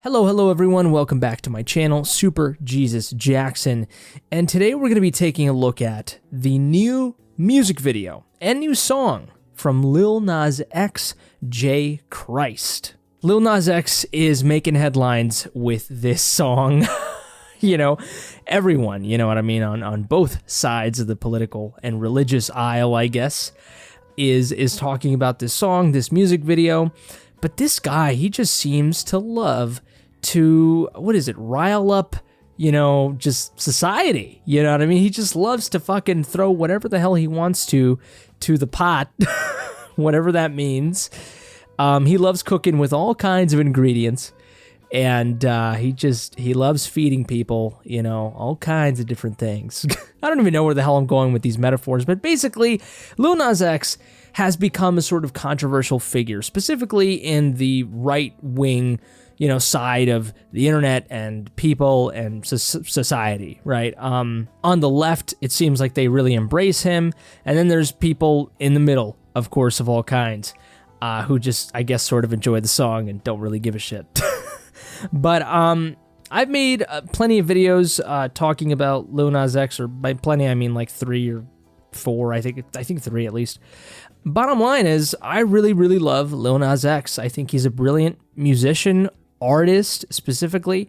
Hello everyone, welcome back to my channel, Super Jesus Jackson, and today we're going to be taking a look at the new music video and new song from Lil Nas X, J Christ. Lil Nas X is making headlines with this song. You know, everyone, you know what I mean, on both sides of the political and religious aisle, I guess, is talking about this song, this music video. But this guy, he just seems to love to, rile up, just society. You know what I mean? He just loves to fucking throw whatever the hell he wants to the pot, whatever that means. He loves cooking with all kinds of ingredients. And he loves feeding people, all kinds of different things. I don't even know where the hell I'm going with these metaphors, but basically, Lil Nas X has become a sort of controversial figure, specifically in the right-wing, side of the internet and people and society, right? On the left, it seems like they really embrace him, and then there's people in the middle, of course, of all kinds, who just, I guess, sort of enjoy the song and don't really give a shit. But I've made plenty of videos talking about Lil Nas X, or by plenty I mean like 3 or 4. I think 3 at least. Bottom line is, I really love Lil Nas X. I think he's a brilliant musician, artist specifically.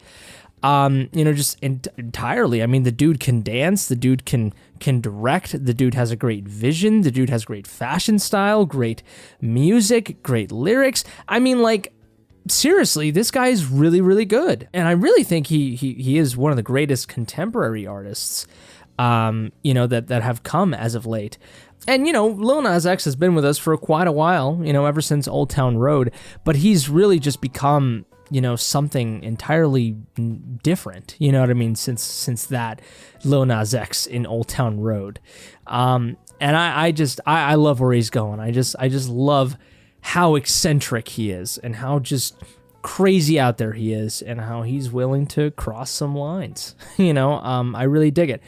Just entirely. I mean, the dude can dance, the dude can direct, the dude has a great vision, the dude has great fashion style, great music, great lyrics. I mean, like, seriously, this guy is really good, and I really think he is one of the greatest contemporary artists, that have come as of late. And Lil Nas X has been with us for quite a while, ever since Old Town Road, but he's really just become something entirely different. You know what I mean? Since that Lil Nas X in Old Town Road, and I love where he's going. I just love how eccentric he is and how just crazy out there he is and how he's willing to cross some lines. I really dig it.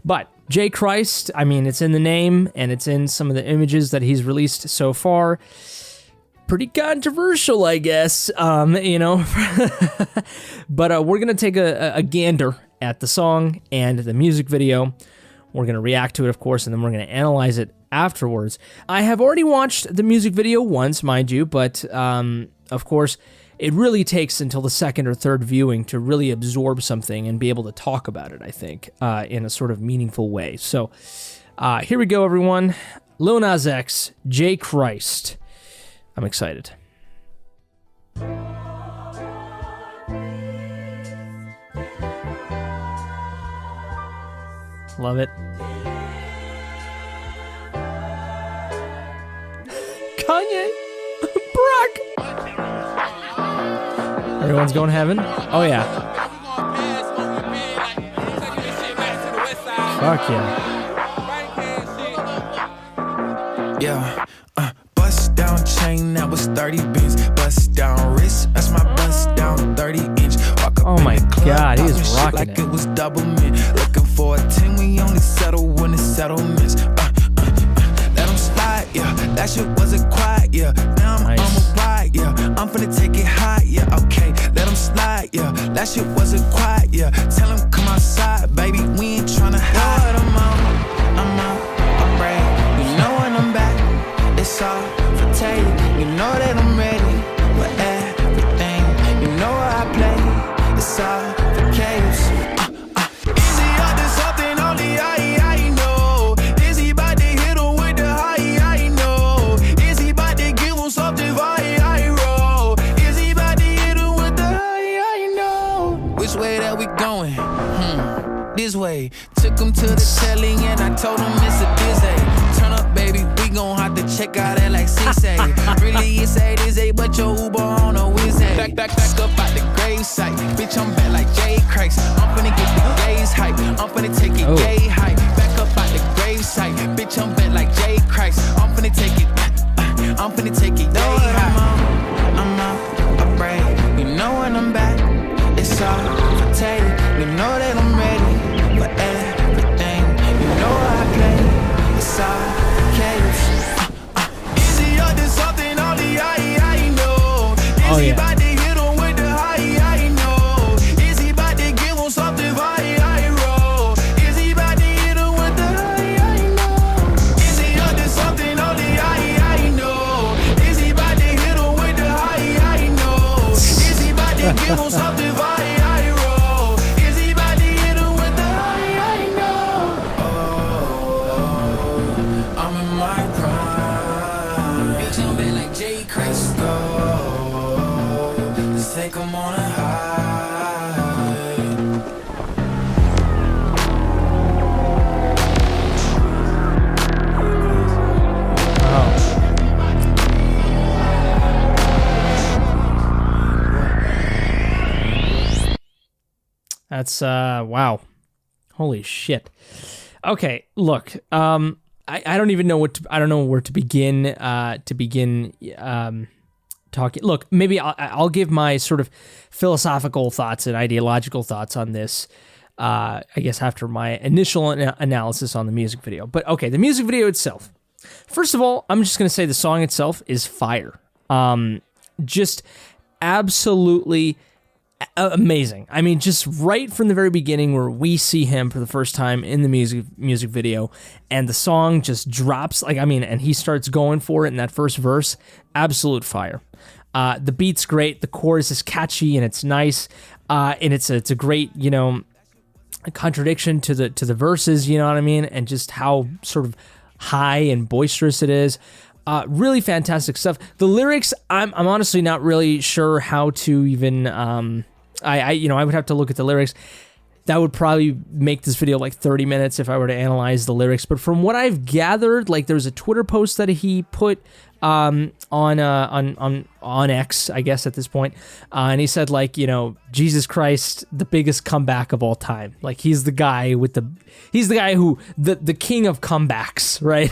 But J Christ, I mean, it's in the name and it's in some of the images that he's released so far. Pretty controversial, I guess, But we're going to take a gander at the song and the music video. We're going to react to it, of course, and then we're going to analyze it afterwards. I have already watched the music video once, mind you, but of course, it really takes until the second or third viewing to really absorb something and be able to talk about it, I think, in a sort of meaningful way. So here we go, everyone. Lil Nas X, J Christ. I'm excited. Love it. Kanye, Brock. Everyone's going to heaven? Oh yeah. Fuck yeah. Yeah. Bust down chain, that was 30 bins. Bust down wrist, that's my bust down 30-inch. Oh my god, he is rocking like it. It was double mint. Looking for a 10, we only settle when it's settlements. Let them slide, yeah. That shit wasn't quiet, yeah. Now I'm on a ride, yeah. I'm finna take it high, yeah. Okay, let them slide, yeah. That shit wasn't quiet, yeah. Tell them come outside, baby. We ain't tryna hide. I'm out, I'm ready. You know when I'm back, it's all for take. You know that I'm ready for everything. You know where I play, it's all for chaos. Is he up to something only I know? Is he about to hit him with the high? I know. Is he about to give him something I roll? Is he about to hit him with the high? I know. Which way that we going? This way. Took him to the telly and I told him it's a dizzy. Turn up, baby, we gon' have to check out that like C-Say. Really, it's a dizzy, but your Uber on a Wednesday. Back up out the gravesite. Bitch, I'm back like J Christ. I'm finna get the gays hype. I'm finna take it gay hype. Back up out the gravesite. Bitch, I'm back like J Christ. I'm finna take it. I'm finna take it gay hype. I'm out, I'm brave. You know when I'm back, it's all for take. You know that I'm ready for everything. You know I play, it's all chaos. Is he up to something only I know? Is he about to hit him with the high? I know. can give him something viral. Is he about to hit him with the I know? Oh, I'm in my prime. Bitch, I'm bad like J. Chris. Let's take him on a high. That's wow, holy shit. Okay, look, I don't even know I don't know where to begin talking. Look, maybe I'll give my sort of philosophical thoughts and ideological thoughts on this. I guess after my initial analysis on the music video. But okay, the music video itself. First of all, I'm just gonna say the song itself is fire. Just absolutely amazing. I mean, just right from the very beginning where we see him for the first time in the music video and the song just drops, like, I mean, and he starts going for it in that first verse, absolute fire. The beat's great, the chorus is catchy and it's nice, and it's a great, you know, a contradiction to the verses, you know what I mean, and just how sort of high and boisterous it is. Really fantastic stuff. The lyrics, I'm honestly not really sure how to even, I would have to look at the lyrics. That would probably make this video like 30 minutes if I were to analyze the lyrics. But from what I've gathered, like there's a Twitter post that he put on X, I guess at this point, and he said like, you know, Jesus Christ, the biggest comeback of all time. Like he's the guy who the king of comebacks, right?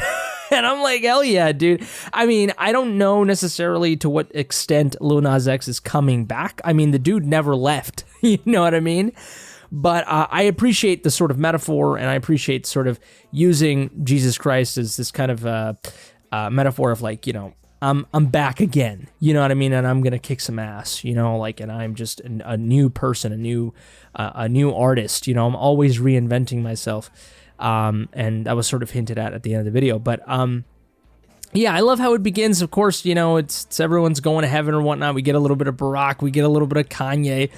And I'm like, hell yeah, dude. I mean, I don't know necessarily to what extent Lil Nas X is coming back. I mean, the dude never left. You know what I mean? But I appreciate the sort of metaphor, and I appreciate sort of using Jesus Christ as this kind of metaphor of like, you know, I'm back again. You know what I mean? And I'm gonna kick some ass. You know, like, and I'm just a new person, a new artist. You know, I'm always reinventing myself. And that was sort of hinted at the end of the video. But yeah, I love how it begins. Of course, you know, it's everyone's going to heaven or whatnot. We get a little bit of Barack. We get a little bit of Kanye.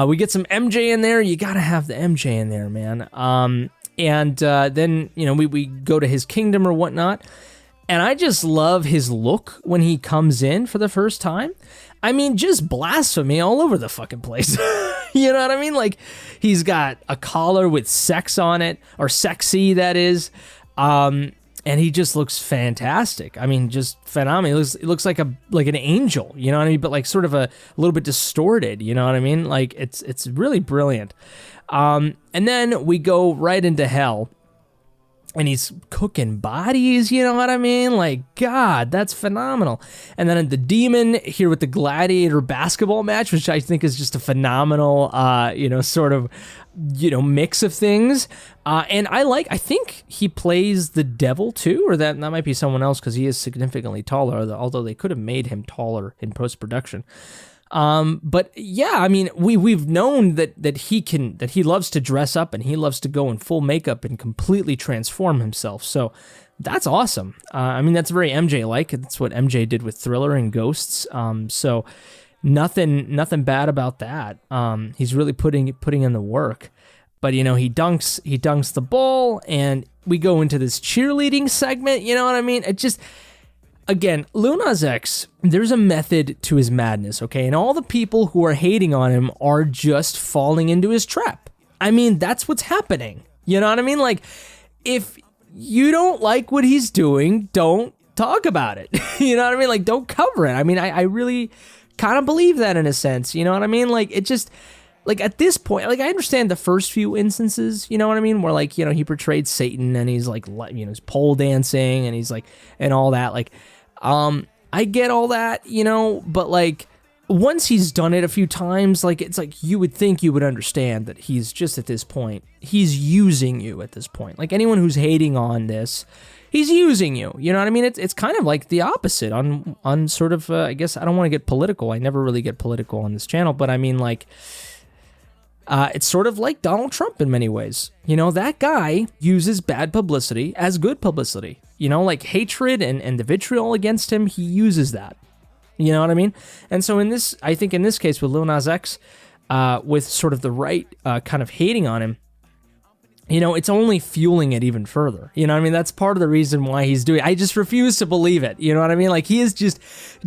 We get some MJ in there. You got to have the MJ in there, man. And then, you know, we go to his kingdom or whatnot. And I just love his look when he comes in for the first time. I mean, just blasphemy all over the fucking place. You know what I mean? Like, he's got a collar with sex on it, or sexy, that is. And he just looks fantastic. I mean, just phenomenal. It looks like an angel, you know what I mean? But like sort of a little bit distorted, you know what I mean? Like, it's really brilliant. And then we go right into hell. And he's cooking bodies, you know what I mean? Like, God, that's phenomenal. And then the demon here with the gladiator basketball match, which I think is just a phenomenal, sort of, mix of things. And I think he plays the devil too, or that might be someone else because he is significantly taller, although they could have made him taller in post-production. But yeah, I mean, we've known that he loves to dress up and he loves to go in full makeup and completely transform himself. So that's awesome. I mean, that's very MJ-like. That's what MJ did with Thriller and Ghosts. So nothing bad about that. He's really putting in the work. But he dunks the ball, and we go into this cheerleading segment. You know what I mean? It just. Again, Lil Nas X, there's a method to his madness, okay? And all the people who are hating on him are just falling into his trap. I mean, that's what's happening. You know what I mean? Like, if you don't like what he's doing, don't talk about it. You know what I mean? Like, don't cover it. I mean, I really kind of believe that in a sense. You know what I mean? Like, it just... Like, at this point, like, I understand the first few instances, you know what I mean? Where, like, he portrayed Satan, and he's, like, he's pole dancing, and he's, like, and all that, like... I get all that, but like once he's done it a few times, like it's like you would think you would understand that he's just at this point, he's using you at this point. Like anyone who's hating on this, he's using you. You know what I mean? It's kind of like the opposite on sort of, I guess I don't want to get political. I never really get political on this channel, but I mean like, it's sort of like Donald Trump in many ways. That guy uses bad publicity as good publicity. Like hatred and the vitriol against him, he uses that. You know what I mean? And so I think in this case with Lil Nas X, with sort of the right kind of hating on him, you know, it's only fueling it even further. You know what I mean? That's part of the reason why he's doing it. I just refuse to believe it. You know what I mean? Like, he is just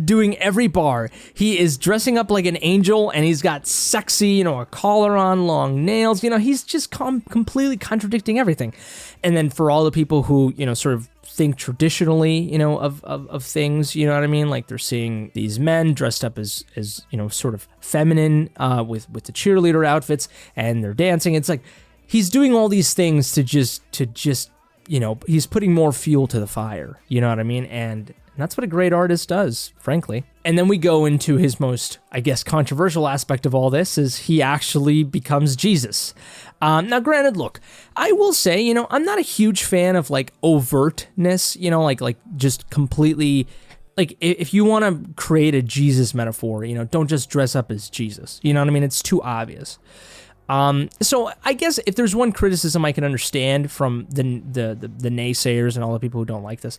doing every bar. He is dressing up like an angel, and he's got sexy, you know, a collar on, long nails. You know, he's just completely contradicting everything. And then for all the people who, you know, sort of think traditionally, you know, of things, you know what I mean? Like, they're seeing these men dressed up as you know, sort of feminine with the cheerleader outfits, and they're dancing. It's like, he's doing all these things to just, you know, he's putting more fuel to the fire, you know what I mean? And that's what a great artist does, frankly. And then we go into his most, I guess, controversial aspect of all this, is he actually becomes Jesus. Now, granted, look, I will say, you know, I'm not a huge fan of, like, overtness, you know, like just completely, like, if you want to create a Jesus metaphor, you know, don't just dress up as Jesus, you know what I mean? It's too obvious. So I guess if there's one criticism I can understand from the naysayers and all the people who don't like this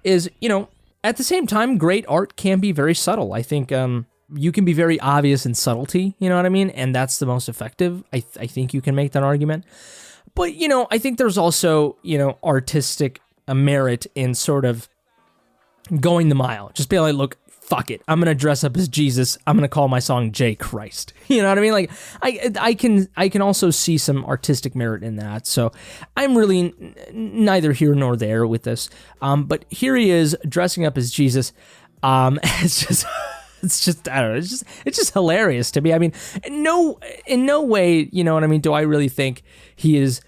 is, you know, at the same time, great art can be very subtle. I think, you can be very obvious in subtlety, you know what I mean? And that's the most effective. I think you can make that argument. But, you know, I think there's also, you know, artistic merit in sort of going the mile. Just be like, look, fuck it, I'm gonna dress up as Jesus. I'm gonna call my song J Christ. You know what I mean? Like, I can also see some artistic merit in that. So I'm really neither here nor there with this. But here he is dressing up as Jesus. It's just I don't know. It's just hilarious to me. I mean, in no way, you know what I mean, do I really think he is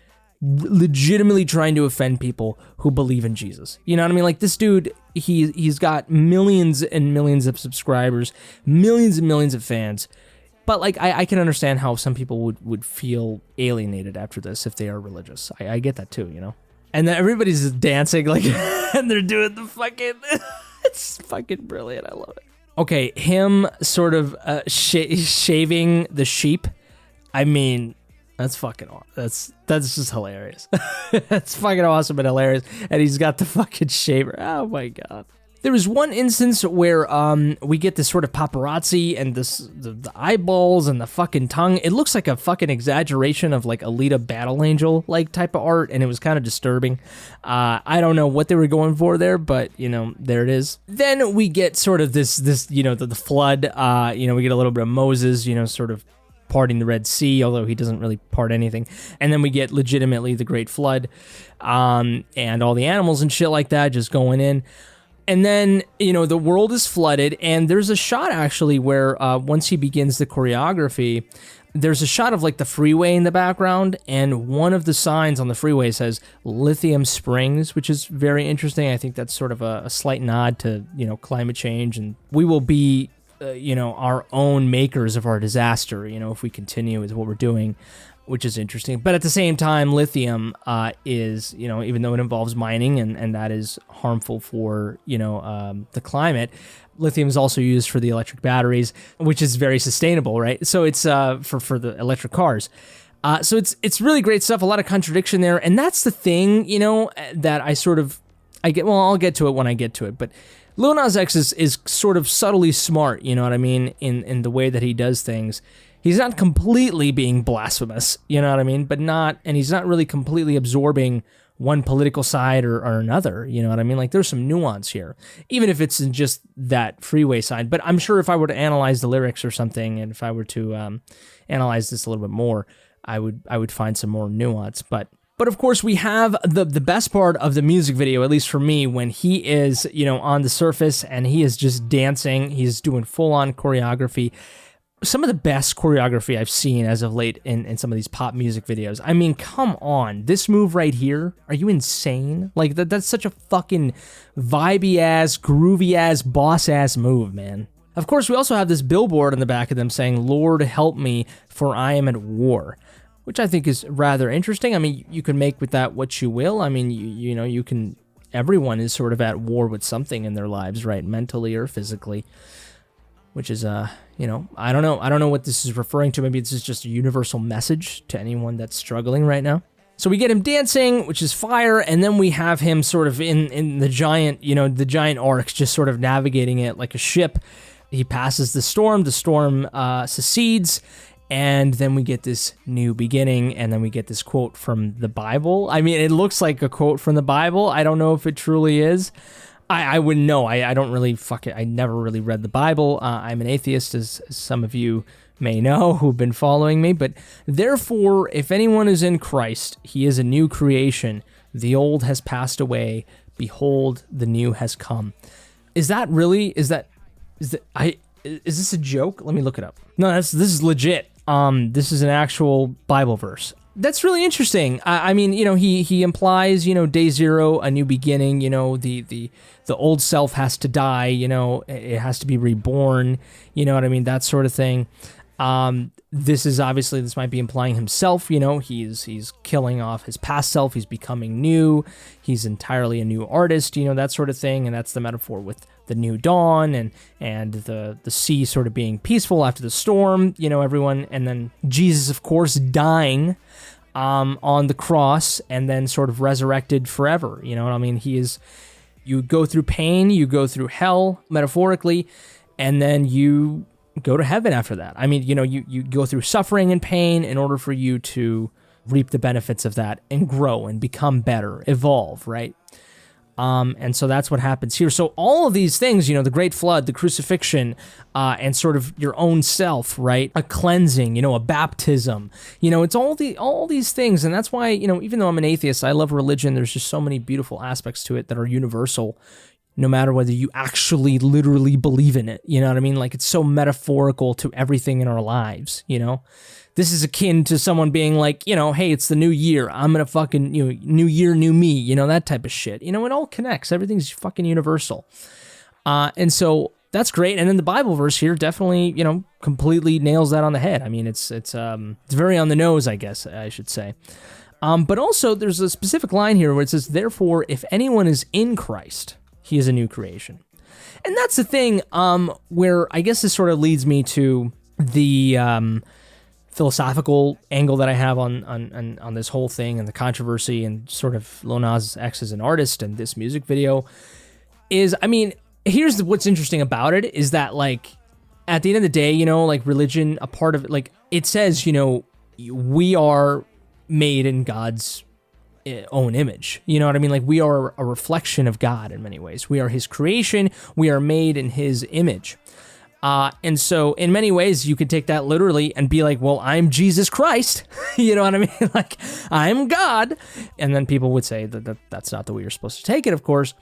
legitimately trying to offend people who believe in Jesus. You know what I mean? Like, this dude, he's got millions and millions of subscribers, millions and millions of fans. But, like, I can understand how some people would feel alienated after this if they are religious. I get that too, you know? And then everybody's just dancing, like, and they're doing the fucking... It's fucking brilliant. I love it. Okay, him sort of shaving the sheep. I mean... That's fucking awesome. That's just hilarious. That's fucking awesome and hilarious. And he's got the fucking shaver. Oh my god. There was one instance where we get this sort of paparazzi and the eyeballs and the fucking tongue. It looks like a fucking exaggeration of like Alita Battle Angel like type of art, and it was kind of disturbing. I don't know what they were going for there, but you know, there it is. Then we get sort of this you know, the flood. You know, we get a little bit of Moses, you know, sort of parting the Red Sea, although he doesn't really part anything. And then we get legitimately the Great Flood, and all the animals and shit like that just going in. And then, you know, the world is flooded, and there's a shot actually where once he begins the choreography, there's a shot of like the freeway in the background, and one of the signs on the freeway says Lithium Springs, which is very interesting. I think that's sort of a slight nod to, you know, climate change, and we will be you know, our own makers of our disaster, you know, if we continue with what we're doing, which is interesting. But at the same time, lithium is, you know, even though it involves mining and that is harmful for, you know, the climate, lithium is also used for the electric batteries, which is very sustainable, right? So it's for the electric cars. So it's really great stuff, a lot of contradiction there. And that's the thing, you know, that I'll get to it when I get to it, but Lil Nas X is sort of subtly smart, you know what I mean, in the way that he does things. He's not completely being blasphemous, you know what I mean, and he's not really completely absorbing one political side or another, you know what I mean? Like, there's some nuance here, even if it's in just that freeway side. But I'm sure if I were to analyze the lyrics or something, and if I were to analyze this a little bit more, I would find some more nuance. But of course, we have the best part of the music video, at least for me, when he is, you know, on the surface and he is just dancing. He's doing full-on choreography. Some of the best choreography I've seen as of late in some of these pop music videos. I mean, come on. This move right here, are you insane? Like, that's such a fucking vibey-ass, groovy-ass, boss-ass move, man. Of course, we also have this billboard on the back of them saying, "Lord, help me, for I am at war," which I think is rather interesting. I mean, you can make with that what you will. I mean, you know, you can, everyone is sort of at war with something in their lives, right? Mentally or physically, which is, you know, I don't know what this is referring to. Maybe this is just a universal message to anyone that's struggling right now. So we get him dancing, which is fire, and then we have him sort of in the giant, you know, the giant arcs, just sort of navigating it like a ship. he passes the storm secedes, and then we get this new beginning, and then we get this quote from the Bible. I mean, it looks like a quote from the Bible. I don't know if it truly is. I wouldn't know. I don't really I never really read the Bible. I'm an atheist, as some of you may know who've been following me. But therefore, if anyone is in Christ, he is a new creation. The old has passed away. Behold, the new has come. Is this a joke? Let me look it up. No, this is legit. This is an actual Bible verse. That's really interesting. I mean, he implies, day zero, a new beginning. The old self has to die. It has to be reborn. You know what I mean? That sort of thing. This might be implying himself. He's killing off his past self. He's becoming new. He's entirely a new artist. That sort of thing. And that's the metaphor with the new dawn and the sea sort of being peaceful after the storm. Everyone, and then Jesus, of course, dying on the cross and then sort of resurrected forever. You know what I mean? You go through pain, you go through hell, metaphorically, and then you go to heaven after that. I mean, you go through suffering and pain in order for you to reap the benefits of that and grow and become better, evolve, right? And so that's what happens here. So all of these things, the great flood, the crucifixion, and sort of your own self, right? A cleansing, a baptism, it's all these things. And that's why, even though I'm an atheist, I love religion. There's just so many beautiful aspects to it that are universal, no matter whether you actually literally believe in it. You know what I mean? Like, it's so metaphorical to everything in our lives, This is akin to someone being like, hey, it's the new year. I'm going to fucking, new year, new me, that type of shit. It all connects. Everything's fucking universal. And so that's great. And then the Bible verse here definitely, completely nails that on the head. I mean, it's very on the nose, I guess I should say. But also there's a specific line here where it says, therefore, if anyone is in Christ, he is a new creation. And that's the thing, where I guess this sort of leads me to the, philosophical angle that I have on this whole thing and the controversy and sort of Lil Nas X as an artist and this music video is, I mean, here's what's interesting about it is that, like, at the end of the day, like religion, a part of it, like it says, we are made in God's own image. You know what I mean? Like, we are a reflection of God in many ways. We are his creation. We are made in his image. And so in many ways you could take that literally and be like, well, I'm Jesus Christ. You know what I mean? Like, I'm God. And then people would say that that's not the way you're supposed to take it, of course.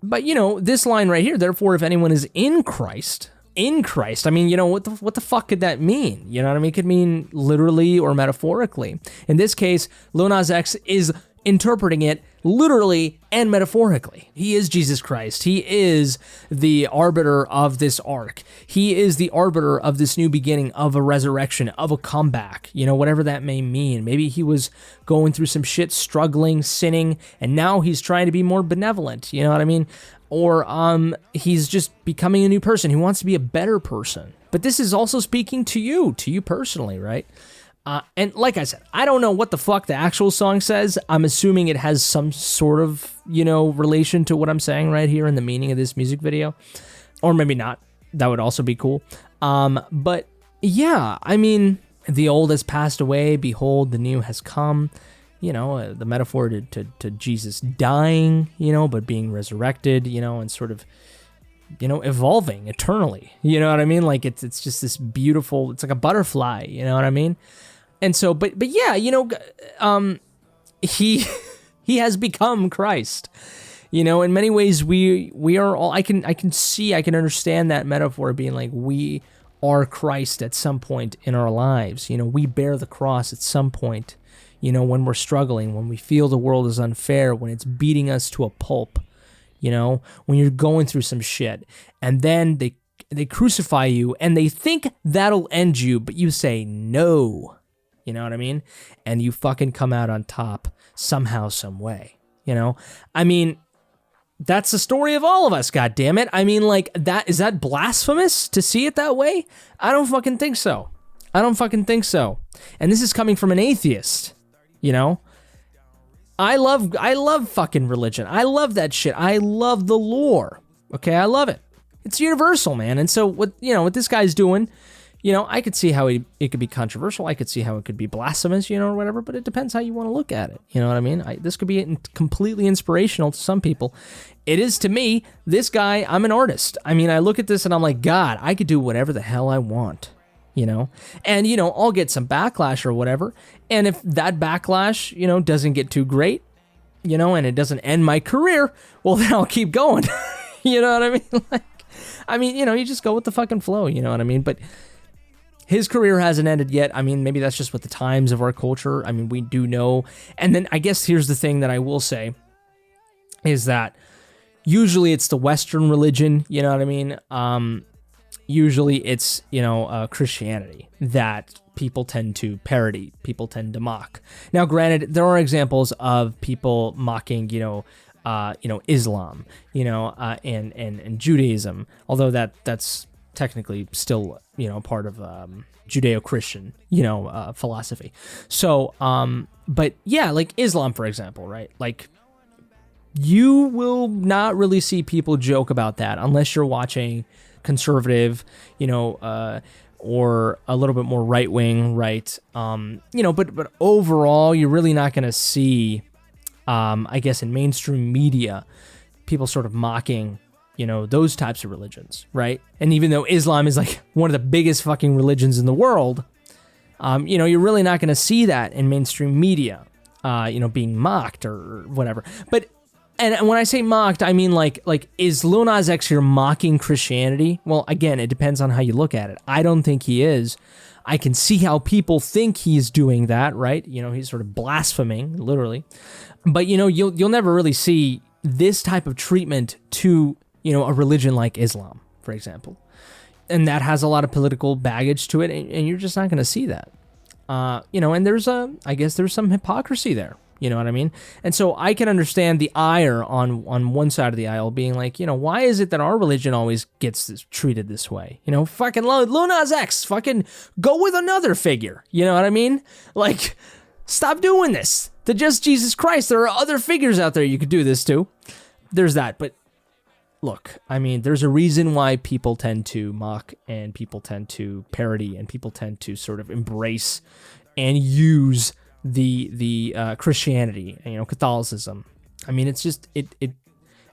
But, this line right here, therefore, if anyone is in Christ, I mean, what the fuck could that mean? You know what I mean? It could mean literally or metaphorically. In this case, Lil Nas X is interpreting it literally and metaphorically. He is Jesus Christ. He is the arbiter of this arc. He is the arbiter of this new beginning, of a resurrection, of a comeback, whatever that may mean. Maybe he was going through some shit, struggling, sinning, and now he's trying to be more benevolent. You know what I mean? Or he's just becoming a new person. He wants to be a better person. But this is also speaking to you personally, right? And like I said, I don't know what the fuck the actual song says. I'm assuming it has some sort of, relation to what I'm saying right here in the meaning of this music video. Or maybe not. That would also be cool. But yeah, I mean, the old has passed away. Behold, the new has come. The metaphor to Jesus dying, but being resurrected, and sort of, evolving eternally. You know what I mean? Like, it's just this beautiful, it's like a butterfly, you know what I mean? And so, but yeah, he has become Christ. In many ways, we are all, I can understand that metaphor being like, we are Christ at some point in our lives. We bear the cross at some point, when we're struggling, when we feel the world is unfair, when it's beating us to a pulp, when you're going through some shit, and then they crucify you and they think that'll end you, but you say no. You know what I mean? And you fucking come out on top somehow, some way. I mean, that's the story of all of us, goddammit. I mean, like, is that blasphemous to see it that way? I don't fucking think so. And this is coming from an atheist, I love fucking religion. I love that shit. I love the lore. Okay, I love it. It's universal, man. And so what this guy's doing, I could see how it could be controversial. I could see how it could be blasphemous, or whatever, but it depends how you want to look at it. You know what I mean? This could be completely inspirational to some people. It is to me. This guy, I'm an artist. I mean, I look at this and I'm like, God, I could do whatever the hell I want, and, I'll get some backlash or whatever. And if that backlash, doesn't get too great, and it doesn't end my career, well, then I'll keep going. You know what I mean? You just go with the fucking flow, you know what I mean? But his career hasn't ended yet. I mean, maybe that's just with the times of our culture. I mean, we do know. And then I guess here's the thing that I will say is that usually it's the Western religion, you know what I mean? Usually it's, Christianity that people tend to parody, people tend to mock. Now, granted, there are examples of people mocking, Islam, and Judaism, although that's technically still, part of Judeo-Christian, philosophy. So, but yeah, like Islam, for example, right? Like, you will not really see people joke about that unless you're watching conservative, or a little bit more right-wing, right? But overall, you're really not going to see, I guess, in mainstream media, people sort of mocking, those types of religions, right? And even though Islam is like one of the biggest fucking religions in the world, you're really not going to see that in mainstream media, being mocked or whatever. And when I say mocked, I mean like is Lil Nas X here mocking Christianity? Well, again, it depends on how you look at it. I don't think he is. I can see how people think he's doing that, right? He's sort of blaspheming, literally. But you'll never really see this type of treatment to a religion like Islam, for example, and that has a lot of political baggage to it, and you're just not going to see that. And there's some hypocrisy there. You know what I mean? And so I can understand the ire on one side of the aisle being like, why is it that our religion always gets treated this way? Fucking Lil Nas X, fucking go with another figure. You know what I mean? Like, stop doing this to just Jesus Christ. There are other figures out there you could do this to. There's that. But look, I mean, there's a reason why people tend to mock and people tend to parody and people tend to sort of embrace and use the Christianity, Catholicism. I mean, it's just, it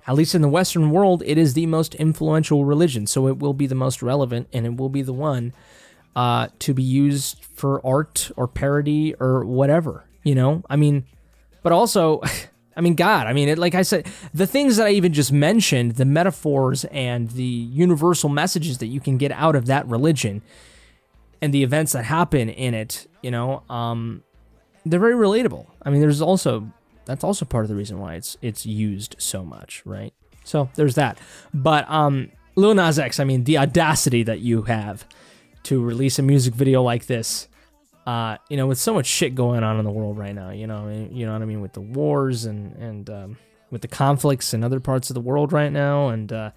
at least in the Western world, it is the most influential religion. So it will be the most relevant and it will be the one to be used for art or parody or whatever, I mean, but also, I mean, God, I mean, like I said, the things that I even just mentioned, the metaphors and the universal messages that you can get out of that religion and the events that happen in it, they're very relatable. I mean, that's also part of the reason why it's used so much, right? So there's that. But Lil Nas X, I mean, the audacity that you have to release a music video like this, with so much shit going on in the world right now, you know what I mean, with the wars and with the conflicts in other parts of the world right now, and an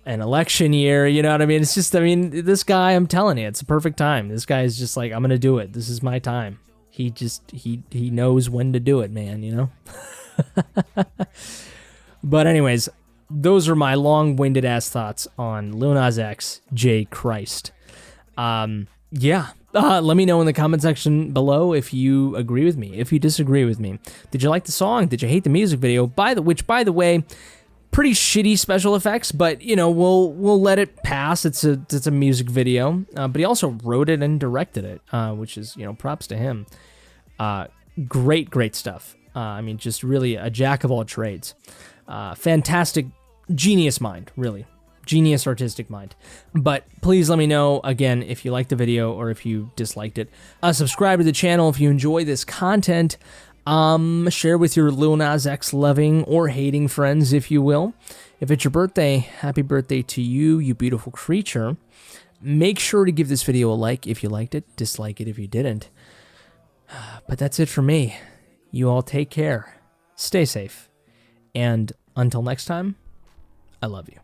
election year, you know what I mean? It's just, I mean, this guy, I'm telling you, it's a perfect time. This guy is just like, I'm gonna do it. This is my time. He knows when to do it, man, But anyways, those are my long-winded ass thoughts on Lil Nas X, J. Christ. Let me know in the comment section below if you agree with me, if you disagree with me. Did you like the song? Did you hate the music video? By the way, pretty shitty special effects, but we'll let it pass. It's a music video, but he also wrote it and directed it, which is props to him. Great stuff. I mean, just really a jack of all trades. Fantastic, genius mind, really. Genius artistic mind. But please let me know, again, if you liked the video or if you disliked it. Subscribe to the channel if you enjoy this content. Share with your Lil Nas X loving or hating friends, if you will. If it's your birthday, happy birthday to you, you beautiful creature. Make sure to give this video a like if you liked it, dislike it if you didn't. But that's it for me. You all take care, stay safe, and until next time, I love you.